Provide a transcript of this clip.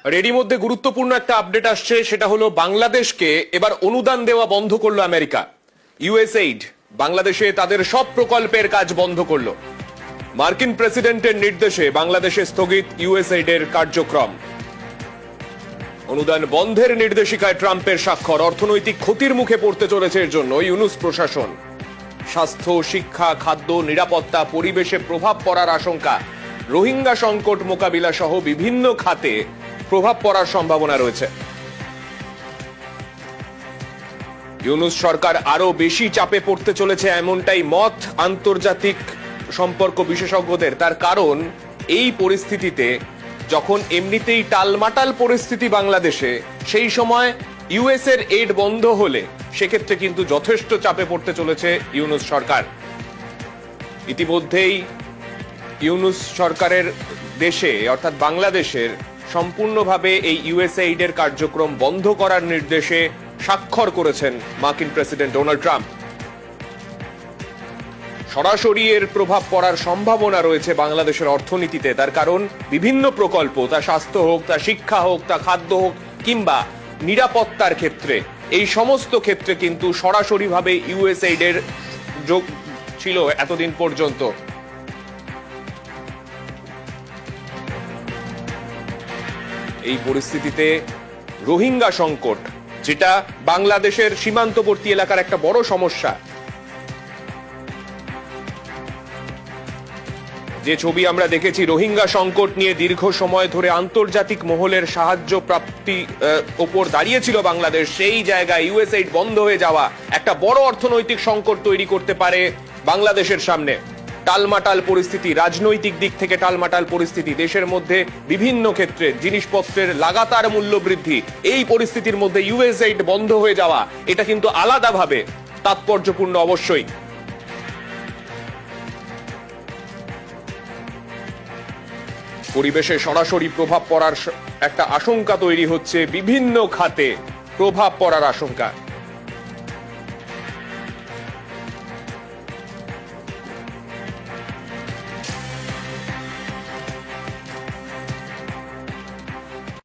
আর এরই মধ্যে গুরুত্বপূর্ণ একটা আপডেট আসছে, সেটা হলো বাংলাদেশকে এবার অনুদান দেওয়া বন্ধ করলো আমেরিকা। ইউএসএইড বাংলাদেশে তাদের সব প্রকল্পের কাজ বন্ধ করলো। মার্কিন প্রেসিডেন্টের নির্দেশে বাংলাদেশে স্থগিত ইউএসএইড এর কার্যক্রম। অনুদান বন্ধের নির্দেশিকায় ট্রাম্পের স্বাক্ষর। অর্থনৈতিক ক্ষতির মুখে পড়তে চলেছে এর জন্য ইউনূস প্রশাসন। স্বাস্থ্য, শিক্ষা, খাদ্য, নিরাপত্তা, পরিবেশে প্রভাব পড়ার আশঙ্কা, রোহিঙ্গা সংকট মোকাবিলা সহ বিভিন্ন খাতে প্রভাব পড়ার সম্ভাবনা রয়েছে। ইউনূস সরকার আরো বেশি চাপে পড়তে চলেছে এমনটাই মত আন্তর্জাতিক সম্পর্ক বিশেষজ্ঞদের। তার কারণ, এই পরিস্থিতিতে যখন এমনিতেই টালমাটাল পরিস্থিতি বাংলাদেশে, সেই সময় ইউএস এর এইড বন্ধ হলে সেক্ষেত্রে কিন্তু যথেষ্ট চাপে পড়তে চলেছে ইউনূস সরকার। ইতিমধ্যেই ইউনূস সরকারের দেশে অর্থাৎ বাংলাদেশের সম্পূর্ণভাবে এই ইউএসএইড এর কার্যক্রম বন্ধ করার নির্দেশে স্বাক্ষর করেছেন মার্কিন প্রেসিডেন্ট ডোনাল্ড ট্রাম্প। সরাসরি এর প্রভাব পড়ার সম্ভাবনা রয়েছে বাংলাদেশের অর্থনীতিতে। তার কারণ, বিভিন্ন প্রকল্প, তা স্বাস্থ্য হোক, তা শিক্ষা হোক, তা খাদ্য হোক, কিংবা নিরাপত্তার ক্ষেত্রে, এই সমস্ত ক্ষেত্রে কিন্তু সরাসরিভাবে ইউএসএইড এর যোগ ছিল এতদিন পর্যন্ত। এই পরিস্থিতিতে রোহিঙ্গা সংকট, যেটা বাংলাদেশের সীমান্তবর্তী এলাকার একটা বড় সমস্যা, যে ছবি আমরা দেখেছি, রোহিঙ্গা সংকট নিয়ে দীর্ঘ সময় ধরে আন্তর্জাতিক মহলের সাহায্য প্রাপ্তি ওপর দাঁড়িয়েছিল বাংলাদেশ, সেই জায়গায় ইউএসএইড বন্ধ হয়ে যাওয়া একটা বড় অর্থনৈতিক সংকট তৈরি করতে পারে বাংলাদেশের সামনে। টালমাটাল পরিস্থিতি, রাজনৈতিক দিক থেকে টালমাটাল পরিস্থিতি, দেশের মধ্যে বিভিন্ন ক্ষেত্রে জিনিসপত্রের লাগাতার মূল্য বৃদ্ধি, এই পরিস্থিতির মধ্যে ইউএসএইড বন্ধ হয়ে যাওয়া, এটা কিন্তু আলাদাভাবে তাৎপর্যপূর্ণ অবশ্যই। পরিবেশে সরাসরি প্রভাব পড়ার একটা আশঙ্কা তৈরি হচ্ছে, বিভিন্ন খাতে প্রভাব পড়ার আশঙ্কা।